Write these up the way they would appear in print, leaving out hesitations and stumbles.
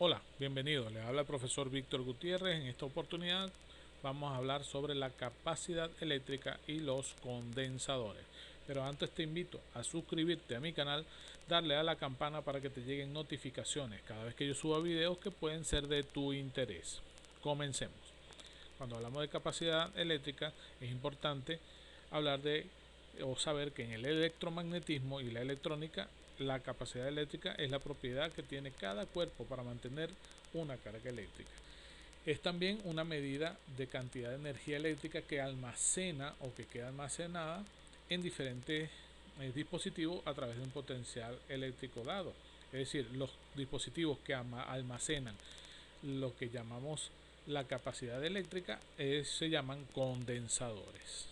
Hola, bienvenido. Les habla el profesor Víctor Gutiérrez. En esta oportunidad vamos a hablar sobre la capacidad eléctrica y los condensadores. Pero antes te invito a suscribirte a mi canal, darle a la campana para que te lleguen notificaciones cada vez que yo suba videos que pueden ser de tu interés. Comencemos. Cuando hablamos de capacidad eléctrica es importante hablar de o saber que en el electromagnetismo y la electrónica la capacidad eléctrica es la propiedad que tiene cada cuerpo para mantener una carga eléctrica. Es también una medida de cantidad de energía eléctrica que almacena o que queda almacenada en diferentes dispositivos a través de un potencial eléctrico dado. Es decir, los dispositivos que almacenan lo que llamamos la capacidad eléctrica se llaman condensadores.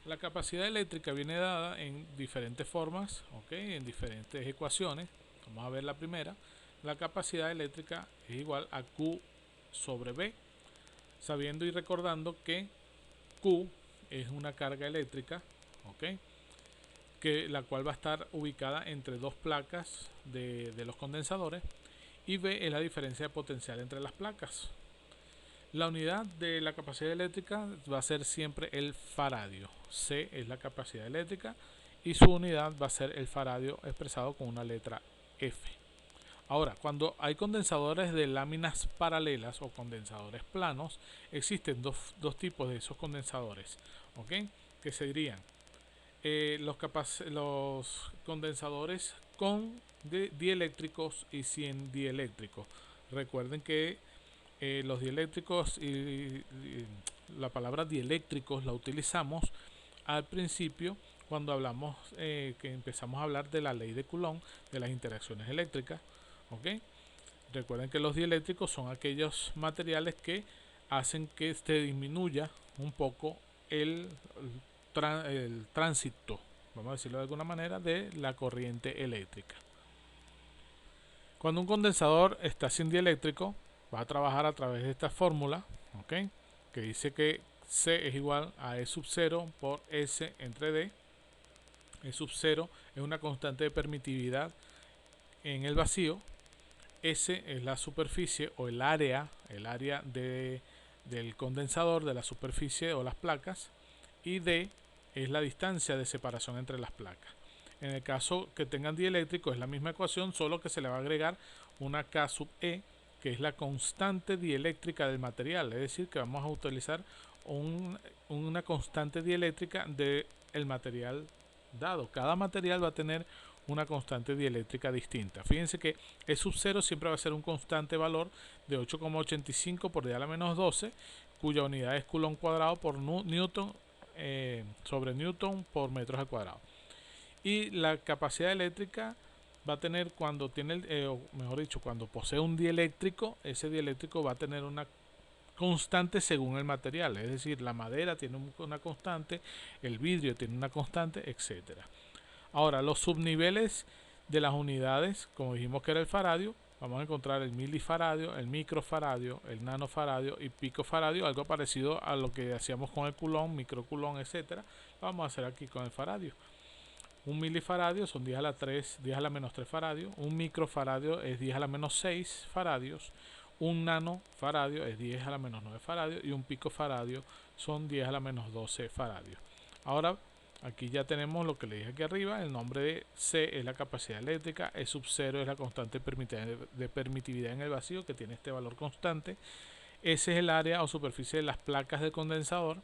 La capacidad eléctrica viene dada en diferentes formas, en diferentes ecuaciones. Vamos a ver la primera. La capacidad eléctrica es igual a Q sobre B, sabiendo y recordando que Q es una carga eléctrica, que la cual va a estar ubicada entre dos placas de los condensadores, y B es la diferencia de potencial entre las placas. La unidad de la capacidad eléctrica va a ser siempre el faradio. C es la capacidad eléctrica y su unidad va a ser el faradio expresado con una letra F. Ahora, cuando hay condensadores de láminas paralelas o condensadores planos, existen dos tipos de esos condensadores, que serían los condensadores con dieléctricos y sin dieléctricos. Recuerden que los dieléctricos y la palabra dieléctricos la utilizamos al principio cuando hablamos que empezamos a hablar de la ley de Coulomb, de las interacciones eléctricas. Recuerden que los dieléctricos son aquellos materiales que hacen que se disminuya un poco el tránsito, vamos a decirlo de alguna manera, de la corriente eléctrica. Cuando un condensador está sin dieléctrico, va a trabajar a través de esta fórmula, que dice que C es igual a E sub 0 por S entre D. E sub 0 es una constante de permitividad en el vacío. S es la superficie o el área del condensador, de la superficie o las placas, y D es la distancia de separación entre las placas. En el caso que tengan dieléctrico es la misma ecuación, solo que se le va a agregar una K sub E, que es la constante dieléctrica del material, es decir, que vamos a utilizar una constante dieléctrica del material dado. Cada material va a tener una constante dieléctrica distinta. Fíjense que E sub 0 siempre va a ser un constante valor de 8,85 por 10 a la menos 12, cuya unidad es Coulomb cuadrado por Newton sobre Newton por metros al cuadrado. Y la capacidad eléctrica va a tener cuando tiene, mejor dicho, cuando posee un dieléctrico, ese dieléctrico va a tener una constante según el material, es decir, la madera tiene una constante, el vidrio tiene una constante, etcétera. Ahora, los subniveles de las unidades, como dijimos que era el faradio, vamos a encontrar el milifaradio, el microfaradio, el nanofaradio y picofaradio, algo parecido a lo que hacíamos con el Coulomb, microcoulomb, etcétera. Vamos a hacer aquí con el faradio. Un milifaradio son 10 a la 3, 10 a la menos 3 faradios. Un microfaradio es 10 a la menos 6 faradios. Un nanofaradio es 10 a la menos 9 faradios. Y un picofaradio son 10 a la menos 12 faradios. Ahora, aquí ya tenemos lo que le dije aquí arriba. El nombre de C es la capacidad eléctrica. E sub 0 es la constante de permitividad en el vacío, que tiene este valor constante. S es el área o superficie de las placas del condensador.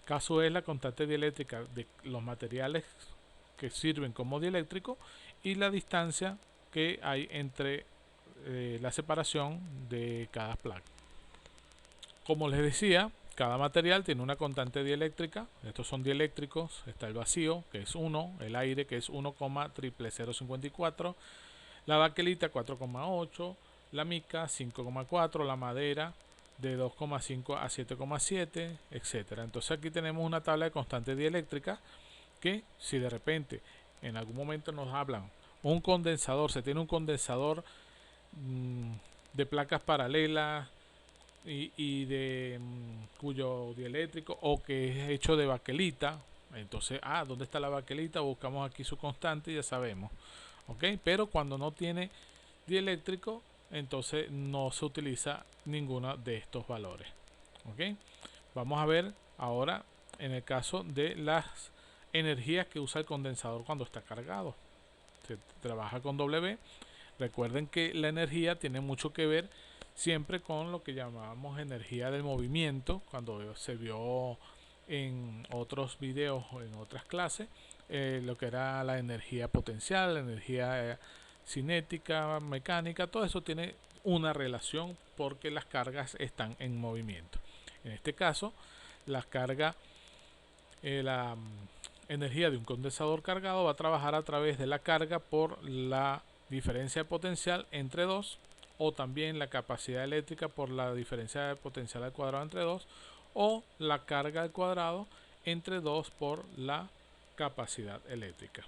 K sub E es la constante dieléctrica de los materiales que sirven como dieléctrico, y la distancia que hay entre la separación de cada placa. Como les decía, cada material tiene una constante dieléctrica. Estos son dieléctricos. Está el vacío, que es 1, el aire, que es 1,00054, la baquelita 4,8, la mica 5,4, la madera de 2,5 a 7,7, etcétera. Entonces aquí tenemos una tabla de constante dieléctrica que, si de repente en algún momento nos hablan un condensador, se tiene un condensador de placas paralelas y de cuyo dieléctrico, o que es hecho de baquelita, entonces, ¿dónde está la baquelita? Buscamos aquí su constante y ya sabemos. Pero cuando no tiene dieléctrico, entonces no se utiliza ninguno de estos valores. ¿Ok? Vamos a ver ahora en el caso de las energías que usa el condensador cuando está cargado. Se trabaja con W. Recuerden que la energía tiene mucho que ver siempre con lo que llamamos energía del movimiento, cuando se vio en otros videos o en otras clases, lo que era la energía potencial, la energía cinética, mecánica, todo eso tiene una relación porque las cargas están en movimiento. En este caso, la carga, la energía de un condensador cargado va a trabajar a través de la carga por la diferencia de potencial entre 2, o también la capacidad eléctrica por la diferencia de potencial al cuadrado entre 2, o la carga al cuadrado entre 2 por la capacidad eléctrica.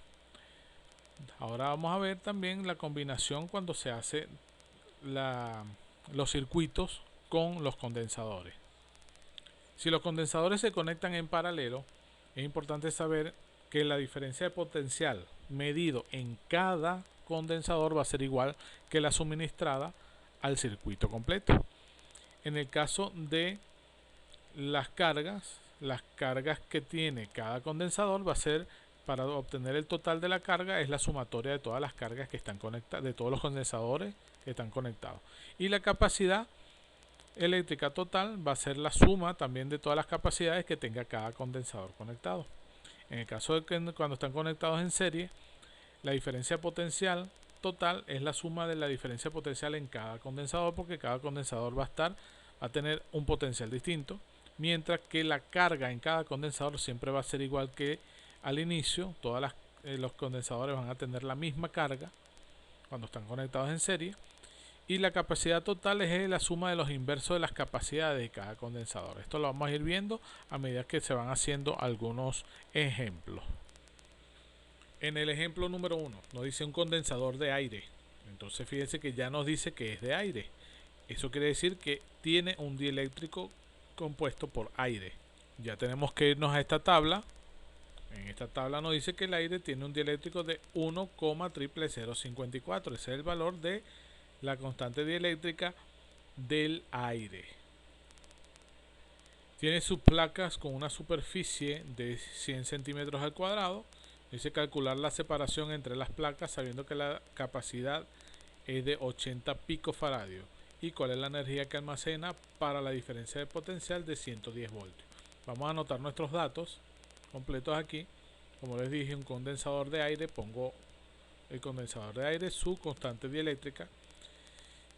Ahora vamos a ver también la combinación cuando se hace los circuitos con los condensadores. Si los condensadores se conectan en paralelo, es importante saber que la diferencia de potencial medido en cada condensador va a ser igual que la suministrada al circuito completo. En el caso de las cargas que tiene cada condensador va a ser, para obtener el total de la carga, es la sumatoria de todas las cargas que están conectadas, de todos los condensadores que están conectados. Y la capacidad eléctrica total va a ser la suma también de todas las capacidades que tenga cada condensador conectado. En el caso de que cuando están conectados en serie, la diferencia potencial total es la suma de la diferencia potencial en cada condensador, porque cada condensador va a tener un potencial distinto, mientras que la carga en cada condensador siempre va a ser igual que al inicio. Los condensadores van a tener la misma carga cuando están conectados en serie, y la capacidad total es la suma de los inversos de las capacidades de cada condensador. Esto lo vamos a ir viendo a medida que se van haciendo algunos ejemplos. En el ejemplo número 1 nos dice un condensador de aire. Entonces fíjense que ya nos dice que es de aire. Eso quiere decir que tiene un dieléctrico compuesto por aire. Ya tenemos que irnos a esta tabla. En esta tabla nos dice que el aire tiene un dieléctrico de 1,00054. Ese es el valor de la constante dieléctrica del aire. Tiene sus placas con una superficie de 100 centímetros al cuadrado. Dice calcular la separación entre las placas sabiendo que la capacidad es de 80 picofaradios. Y cuál es la energía que almacena para la diferencia de potencial de 110 voltios. Vamos a anotar nuestros datos completos aquí. Como les dije, un condensador de aire, pongo el condensador de aire, su constante dieléctrica.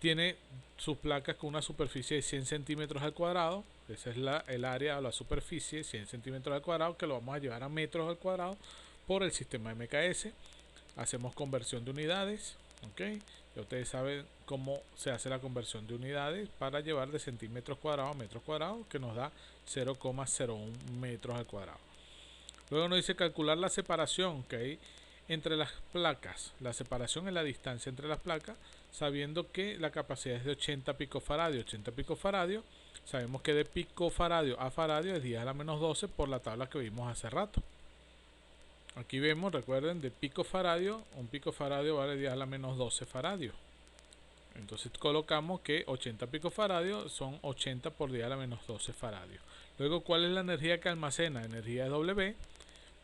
Tiene sus placas con una superficie de 100 centímetros al cuadrado. Esa es el área o la superficie, 100 centímetros al cuadrado, que lo vamos a llevar a metros al cuadrado por el sistema MKS. Hacemos conversión de unidades. ¿Okay? Ya ustedes saben cómo se hace la conversión de unidades para llevar de centímetros cuadrados a metros cuadrados, que nos da 0,01 metros al cuadrado. Luego nos dice calcular la separación que hay entre las placas. La separación es la distancia entre las placas, sabiendo que la capacidad es de 80 picofaradios. 80 picofaradios, sabemos que de picofaradio a faradio es 10 a la menos 12 por la tabla que vimos hace rato. Aquí vemos, recuerden, de picofaradio, un picofaradio vale 10 a la menos 12 faradios. Entonces colocamos que 80 picofaradios son 80 por 10 a la menos 12 faradios. Luego, ¿cuál es la energía que almacena? Energía de W.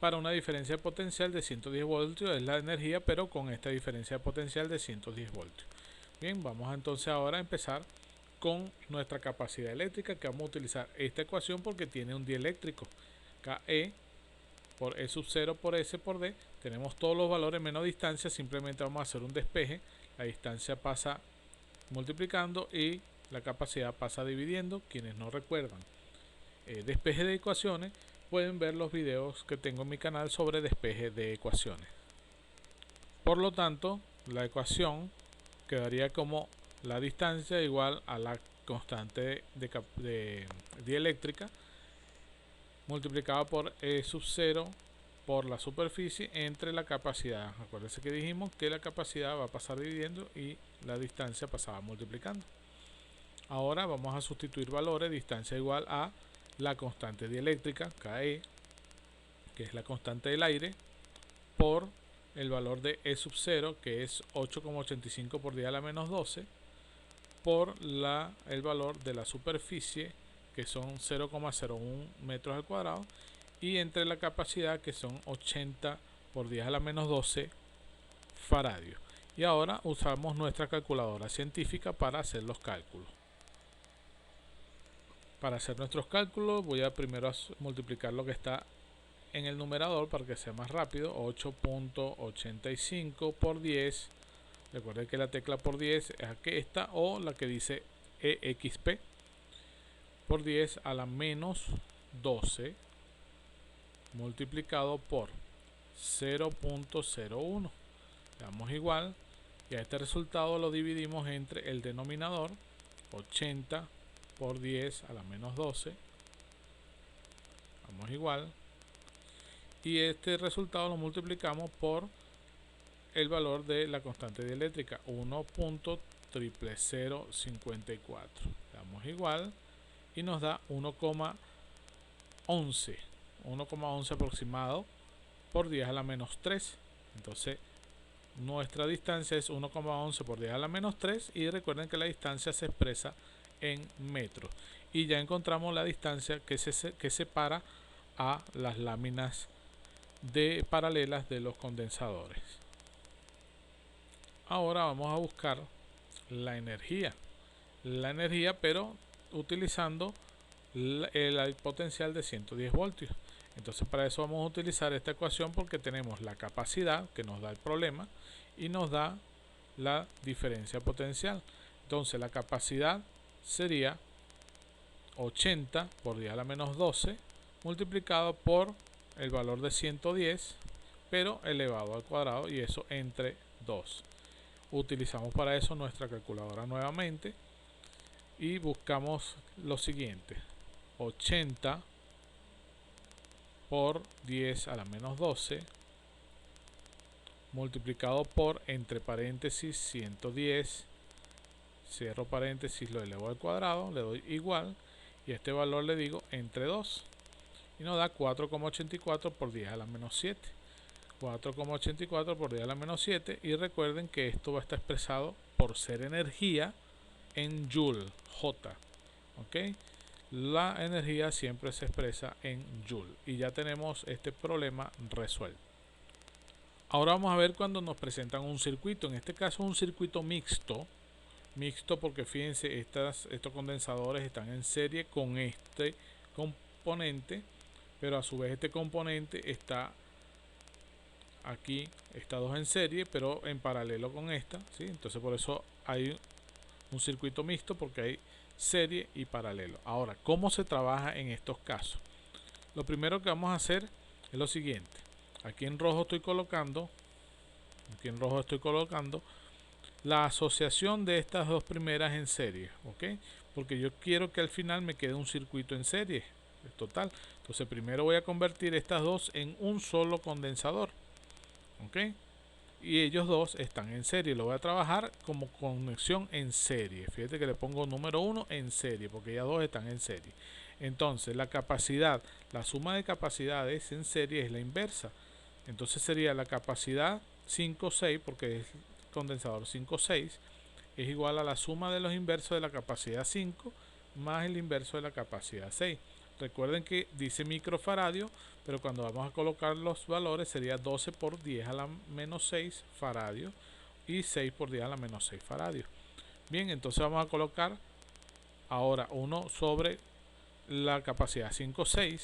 Para una diferencia de potencial de 110 voltios es la energía, pero con esta diferencia de potencial de 110 voltios. Bien, vamos entonces ahora a empezar con nuestra capacidad eléctrica, que vamos a utilizar esta ecuación porque tiene un dieléctrico. KE por E sub 0 por S por D. Tenemos todos los valores menos distancia, simplemente vamos a hacer un despeje. La distancia pasa multiplicando y la capacidad pasa dividiendo. Quienes no recuerdan despeje de ecuaciones, pueden ver los videos que tengo en mi canal sobre despeje de ecuaciones. Por lo tanto, la ecuación quedaría como la distancia igual a la constante de dieléctrica multiplicado por E sub 0 por la superficie entre la capacidad. Acuérdense que dijimos que la capacidad va a pasar dividiendo y la distancia pasaba multiplicando. Ahora vamos a sustituir valores. Distancia igual a la constante dieléctrica, KE, que es la constante del aire, por el valor de E sub 0, que es 8,85 por 10 a la menos 12, por el valor de la superficie, que son 0,01 metros al cuadrado, y entre la capacidad, que son 80 por 10 a la menos 12 faradios. Y ahora usamos nuestra calculadora científica para hacer los cálculos. Para hacer nuestros cálculos voy a primero multiplicar lo que está en el numerador para que sea más rápido. 8.85 por 10. Recuerden que la tecla por 10 es esta, o la que dice EXP, por 10 a la menos 12 multiplicado por 0.01. Le damos igual, y a este resultado lo dividimos entre el denominador, 80 por 10 a la menos 12. Damos igual, y este resultado lo multiplicamos por el valor de la constante dieléctrica, 1.00054. Le damos igual y nos da 1,11 aproximado por 10 a la menos 3. Entonces nuestra distancia es 1,11 por 10 a la menos 3, y recuerden que la distancia se expresa en metros, y ya encontramos la distancia que separa a las láminas paralelas de los condensadores. Ahora vamos a buscar la energía, pero utilizando el potencial de 110 voltios. Entonces para eso vamos a utilizar esta ecuación, porque tenemos la capacidad que nos da el problema y nos da la diferencia potencial. Entonces la capacidad sería 80 por 10 a la menos 12 multiplicado por el valor de 110, pero elevado al cuadrado, y eso entre 2. Utilizamos para eso nuestra calculadora nuevamente y buscamos lo siguiente: 80 por 10 a la menos 12 multiplicado por, entre paréntesis, 110, cierro paréntesis, lo elevo al cuadrado, le doy igual, y este valor le digo entre 2, y nos da 4,84 por 10 a la menos 7. 4,84 por 10 a la menos 7, y recuerden que esto va a estar expresado por ser energía en Joule, J. ¿Ok? La energía siempre se expresa en Joule, y ya tenemos este problema resuelto. Ahora vamos a ver cuando nos presentan un circuito, en este caso un circuito mixto porque fíjense, estos condensadores están en serie con este componente, pero a su vez este componente está aquí, estas dos en serie, pero en paralelo con esta, ¿sí? Entonces por eso hay un circuito mixto, porque hay serie y paralelo. Ahora, ¿cómo se trabaja en estos casos? Lo primero que vamos a hacer es lo siguiente. Aquí en rojo estoy colocando la asociación de estas dos primeras en serie, ¿ok? Porque yo quiero que al final me quede un circuito en serie total. Entonces primero voy a convertir estas dos en un solo condensador, ¿ok? Y ellos dos están en serie. Lo voy a trabajar como conexión en serie. Fíjate que le pongo número 1 en serie, porque ya dos están en serie. Entonces la capacidad, la suma de capacidades en serie es la inversa. Entonces sería la capacidad 5,6, porque es condensador 5,6, es igual a la suma de los inversos de la capacidad 5 más el inverso de la capacidad 6. Recuerden que dice microfaradio, pero cuando vamos a colocar los valores sería 12 por 10 a la menos 6 faradios y 6 por 10 a la menos 6 faradios. Bien, entonces vamos a colocar ahora 1 sobre la capacidad 5,6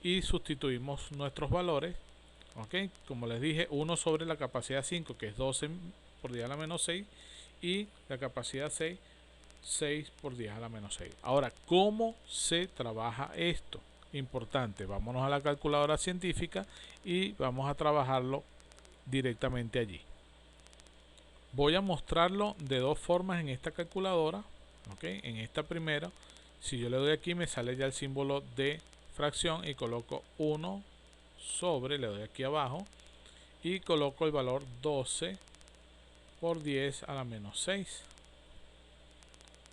y sustituimos nuestros valores. Ok, como les dije, 1 sobre la capacidad 5, que es 12 por 10 a la menos 6, y la capacidad 6, 6 por 10 a la menos 6. Ahora, ¿cómo se trabaja esto? Importante, vámonos a la calculadora científica y vamos a trabajarlo directamente allí. Voy a mostrarlo de dos formas en esta calculadora. ¿Okay? En esta primera, si yo le doy aquí, me sale ya el símbolo de fracción y coloco 1 sobre, le doy aquí abajo y coloco el valor 12 por 10 a la menos 6.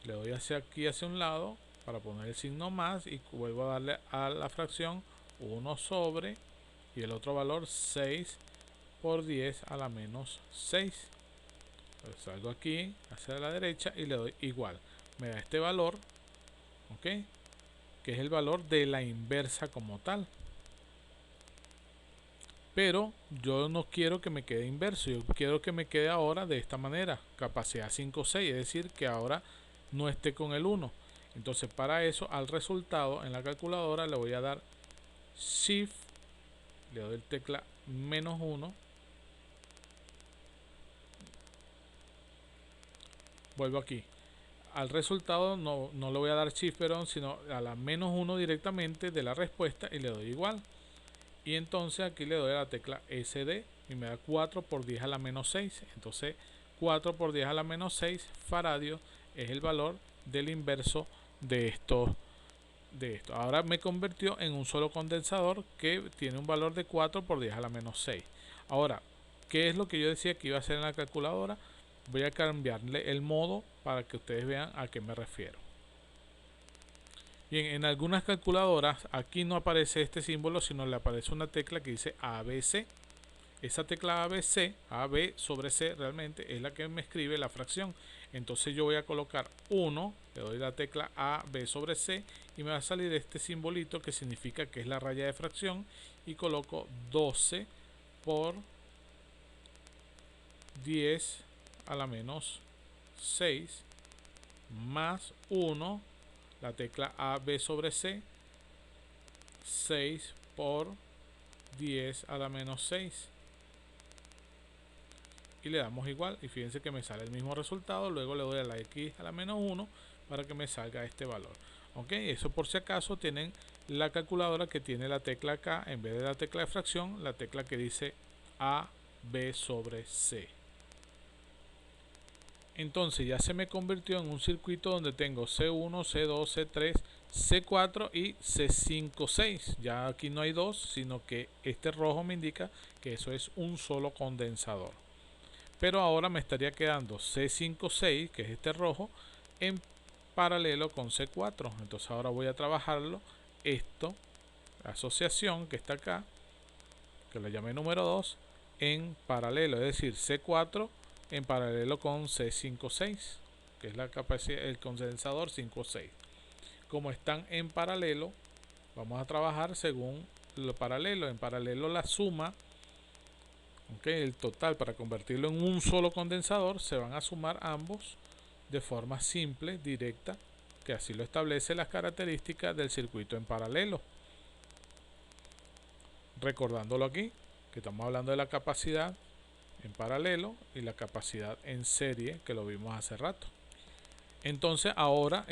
Le doy hacia aquí, hacia un lado, para poner el signo más, y vuelvo a darle a la fracción 1 sobre y el otro valor 6 por 10 a la menos 6. Entonces salgo aquí hacia la derecha y le doy igual. Me da este valor, ok, que es el valor de la inversa como tal. Pero yo no quiero que me quede inverso, yo quiero que me quede ahora de esta manera, capacidad 5 6, es decir, que ahora no esté con el 1. Entonces para eso al resultado en la calculadora le voy a dar Shift, le doy el tecla -1, vuelvo aquí. Al resultado no le voy a dar Shift, perdón, sino a la -1 directamente de la respuesta y le doy igual. Y entonces aquí le doy a la tecla SD y me da 4 por 10 a la menos 6. Entonces 4 por 10 a la menos 6 faradios es el valor del inverso de esto. Ahora me convirtió en un solo condensador que tiene un valor de 4 por 10 a la menos 6. Ahora, ¿qué es lo que yo decía que iba a hacer en la calculadora? Voy a cambiarle el modo para que ustedes vean a qué me refiero. Bien, en algunas calculadoras aquí no aparece este símbolo, sino le aparece una tecla que dice ABC. Esa tecla ABC, AB sobre C, realmente es la que me escribe la fracción. Entonces yo voy a colocar 1, le doy la tecla AB sobre C y me va a salir este simbolito que significa que es la raya de fracción, y coloco 12 por 10 a la menos 6 más 1, la tecla AB sobre C, 6 por 10 a la menos 6, y le damos igual y fíjense que me sale el mismo resultado. Luego le doy a la X a la menos 1 para que me salga este valor. Ok, eso por si acaso tienen la calculadora que tiene la tecla acá en vez de la tecla de fracción, la tecla que dice A, B sobre C. Entonces ya se me convirtió en un circuito donde tengo C1, C2, C3, C4 y C5, 6. Ya aquí no hay dos, sino que este rojo me indica que eso es un solo condensador. Pero ahora me estaría quedando C5, 6, que es este rojo, en paralelo con C4. Entonces ahora voy a trabajarlo, la asociación que está acá, que lo llamé número 2, en paralelo, es decir, C4 en paralelo con C5-6, que es la capacidad, el condensador 5-6. Como están en paralelo, vamos a trabajar según lo paralelo. En paralelo la suma, okay, el total, para convertirlo en un solo condensador, se van a sumar ambos de forma simple, directa, que así lo establece las características del circuito en paralelo. Recordándolo aquí, que estamos hablando de la capacidad en paralelo y la capacidad en serie, que lo vimos hace rato. Entonces ahora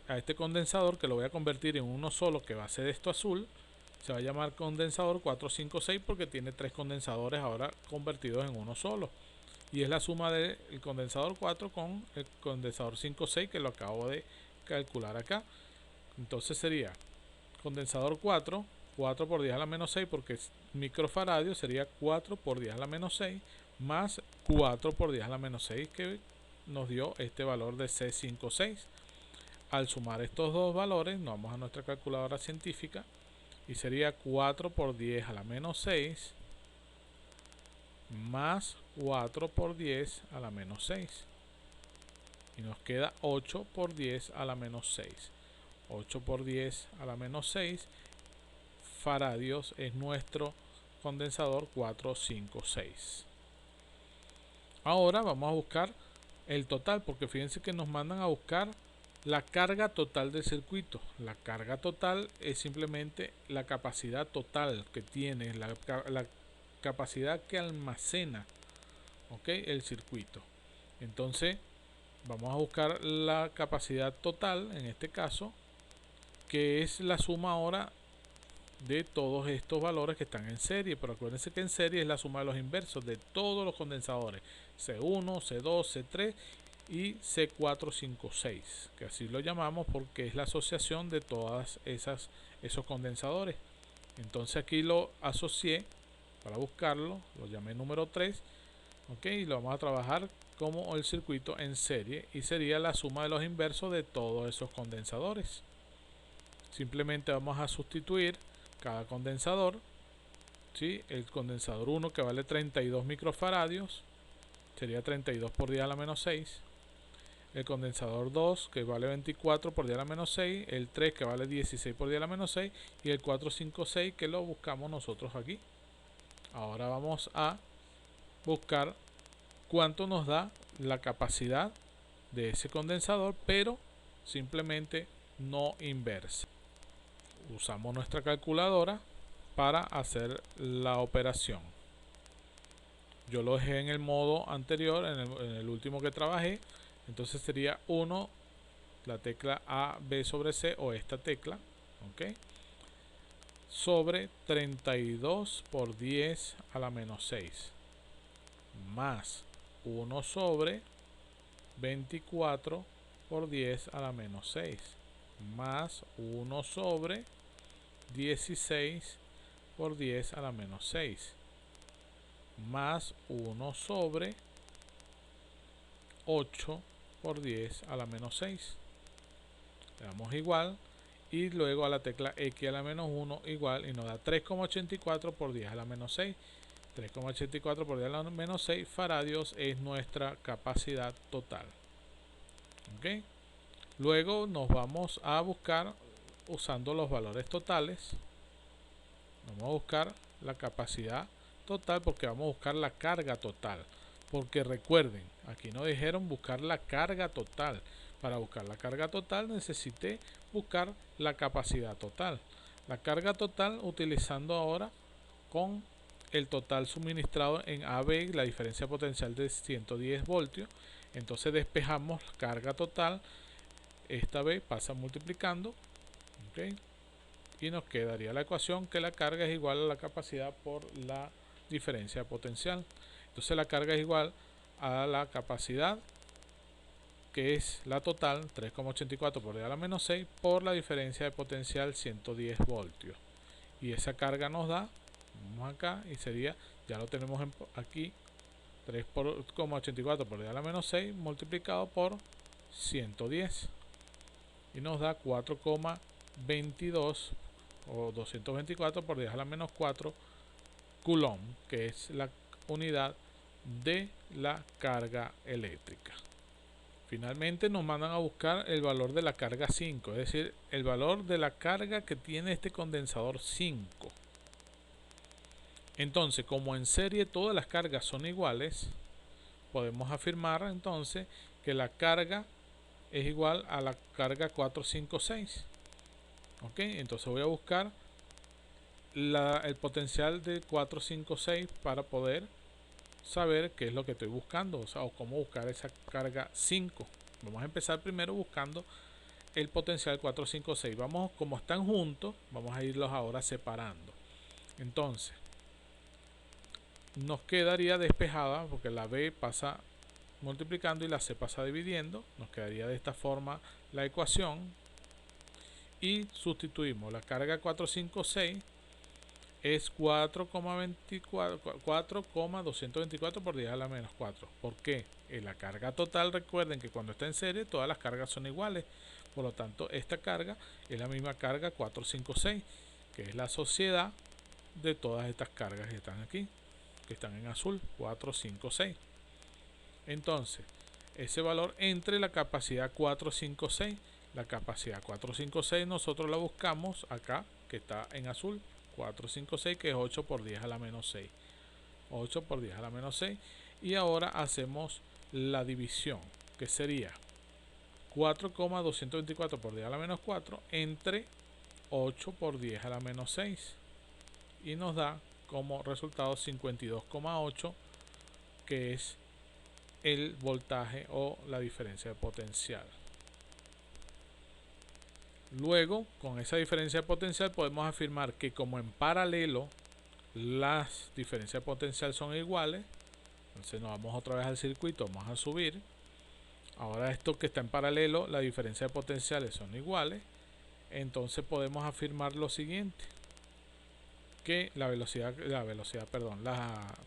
a este condensador, que lo voy a convertir en uno solo, que va a ser esto azul, se va a llamar condensador 456 porque tiene 3 condensadores ahora convertidos en uno solo, y es la suma del condensador 4 con el condensador 56 que lo acabo de calcular acá. Entonces sería condensador 4 por 10 a la menos 6, porque es microfaradio, sería 4 por 10 a la menos 6 más 4 por 10 a la menos 6, que nos dio este valor de C56. Al sumar estos dos valores, nos vamos a nuestra calculadora científica y sería 4 por 10 a la menos 6 más 4 por 10 a la menos 6. Y nos queda 8 por 10 a la menos 6. 8 por 10 a la menos 6 faradios es nuestro condensador 456. Ahora vamos a buscar el total, porque fíjense que nos mandan a buscar la carga total del circuito. La carga total es simplemente la capacidad total que tiene, la capacidad que almacena, ¿okay?, el circuito. Entonces vamos a buscar la capacidad total, en este caso, que es la suma ahora de todos estos valores que están en serie. Pero acuérdense que en serie es la suma de los inversos de todos los condensadores, C1, C2, C3 y C456, que así lo llamamos porque es la asociación de todas esos condensadores. Entonces aquí lo asocié para buscarlo, lo llamé número 3, ok, y lo vamos a trabajar como el circuito en serie, y sería la suma de los inversos de todos esos condensadores. Simplemente vamos a sustituir cada condensador ¿sí? El condensador 1 que vale 32 microfaradios, sería 32 por 10 a la menos 6. El condensador 2 que vale 24 por 10 a la menos 6. El 3 que vale 16 por 10 a la menos 6. Y el 456 que lo buscamos nosotros aquí. Ahora vamos a buscar cuánto nos da la capacidad de ese condensador, pero simplemente no inversa. Usamos nuestra calculadora para hacer la operación. Yo lo dejé en el modo anterior, en el último que trabajé. Entonces sería 1, la tecla A, B sobre C, o esta tecla, ¿ok? Sobre 32 por 10 a la menos 6, más 1 sobre 24 por 10 a la menos 6, más 1 sobre 16 por 10 a la menos 6, más 1 sobre 8 por 10 a la menos 6. Le damos igual y luego a la tecla X a la menos 1 igual, y nos da 3,84 por 10 a la menos 6. 3,84 por 10 a la menos 6 faradios es nuestra capacidad total. ¿Ok? Luego nos vamos a buscar usando los valores totales. Vamos a buscar la capacidad total porque vamos a buscar la carga total. Porque recuerden, aquí nos dijeron buscar la carga total. Para buscar la carga total necesité buscar la capacidad total. La carga total utilizando ahora con el total suministrado en AB, la diferencia potencial de 110 voltios. Entonces despejamos la carga total. Esta vez pasa multiplicando. ¿Okay? Y nos quedaría la ecuación que la carga es igual a la capacidad por la diferencia potencial. Entonces la carga es igual a la capacidad, que es la total, 3,84 por 10 a la menos 6, por la diferencia de potencial 110 voltios. Y esa carga nos da, vamos acá, y sería, ya lo tenemos aquí, 3,84 por 10 a la menos 6 multiplicado por 110. Y nos da 4,22 o 224 por 10 a la menos 4 coulomb, que es la unidad de la carga eléctrica. Finalmente nos mandan a buscar el valor de la carga 5, es decir, el valor de la carga que tiene este condensador 5. Entonces, como en serie todas las cargas son iguales, podemos afirmar entonces que la carga es igual a la carga 456. ¿Ok? Entonces voy a buscar el potencial de 456 para poder saber qué es lo que estoy buscando, o sea, o cómo buscar esa carga 5. Vamos a empezar primero buscando el potencial 456. Vamos, como están juntos, vamos a irlos ahora separando. Entonces, nos quedaría despejada porque la B pasa multiplicando y la C pasa dividiendo. Nos quedaría de esta forma la ecuación y sustituimos la carga 456 es 4,224 por 10 a la menos 4. ¿Por qué? En la carga total, recuerden que cuando está en serie todas las cargas son iguales. Por lo tanto, esta carga es la misma carga 456, que es la sociedad de todas estas cargas que están aquí, que están en azul, 456. Entonces, ese valor entre la capacidad 456. La capacidad 456 nosotros la buscamos acá, que está en azul, 456, que es 8 por 10 a la menos 6. 8 por 10 a la menos 6. Y ahora hacemos la división, que sería 4,224 por 10 a la menos 4 entre 8 por 10 a la menos 6. Y nos da como resultado 52,8, que es el voltaje o la diferencia de potencial. Luego, con esa diferencia de potencial podemos afirmar que como en paralelo las diferencias de potencial son iguales, entonces nos vamos otra vez al circuito, vamos a subir. Ahora esto que está en paralelo, la diferencia de potenciales son iguales, entonces podemos afirmar lo siguiente, que la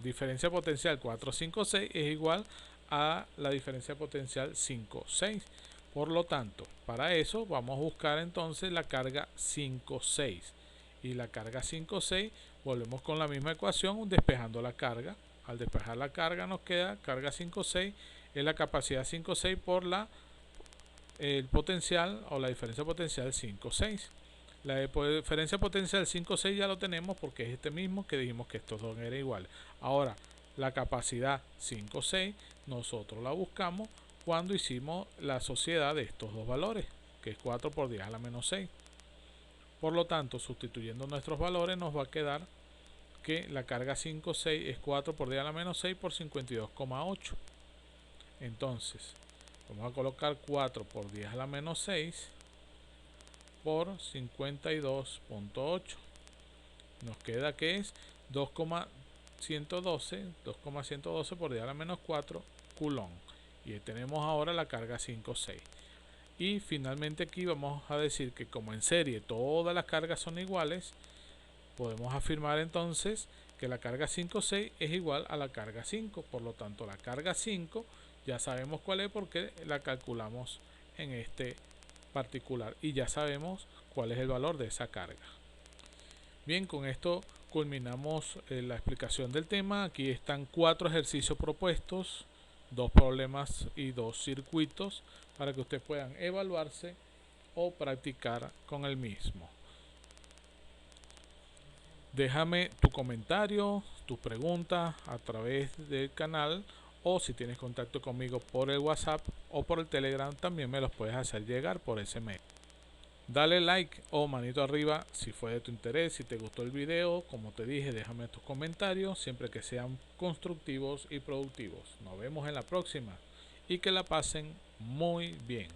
diferencia potencial 456 es igual a la diferencia potencial 56. Por lo tanto, para eso vamos a buscar entonces la carga 56. Y la carga 56 Volvemos con la misma ecuación despejando la carga. Al despejar la carga nos queda carga 5,6 es la capacidad 5,6 por el potencial o la diferencia potencial 5,6. La diferencia potencial 5,6 ya lo tenemos porque es este mismo que dijimos que estos dos eran iguales. Ahora, la capacidad 5,6 nosotros la buscamos cuando hicimos la sociedad de estos dos valores, que es 4 por 10 a la menos 6. Por lo tanto, sustituyendo nuestros valores nos va a quedar que la carga 5,6 es 4 por 10 a la menos 6 por 52,8. Entonces, vamos a colocar 4 por 10 a la menos 6 por 52,8. Nos queda que es 2,112 por 10 a la menos 4 coulomb. Y tenemos ahora la carga 5,6. Y finalmente aquí vamos a decir que como en serie todas las cargas son iguales, podemos afirmar entonces que la carga 5,6 es igual a la carga 5. Por lo tanto, la carga 5 ya sabemos cuál es porque la calculamos en este particular y ya sabemos cuál es el valor de esa carga. Bien, con esto culminamos la explicación del tema. Aquí están 4 ejercicios propuestos, 2 problemas y 2 circuitos para que ustedes puedan evaluarse o practicar con el mismo. Déjame tu comentario, tu pregunta a través del canal, o si tienes contacto conmigo por el WhatsApp o por el Telegram, también me los puedes hacer llegar por ese medio. Dale like o manito arriba si fue de tu interés, si te gustó el video. Como te dije, déjame tus comentarios siempre que sean constructivos y productivos. Nos vemos en la próxima y que la pasen muy bien.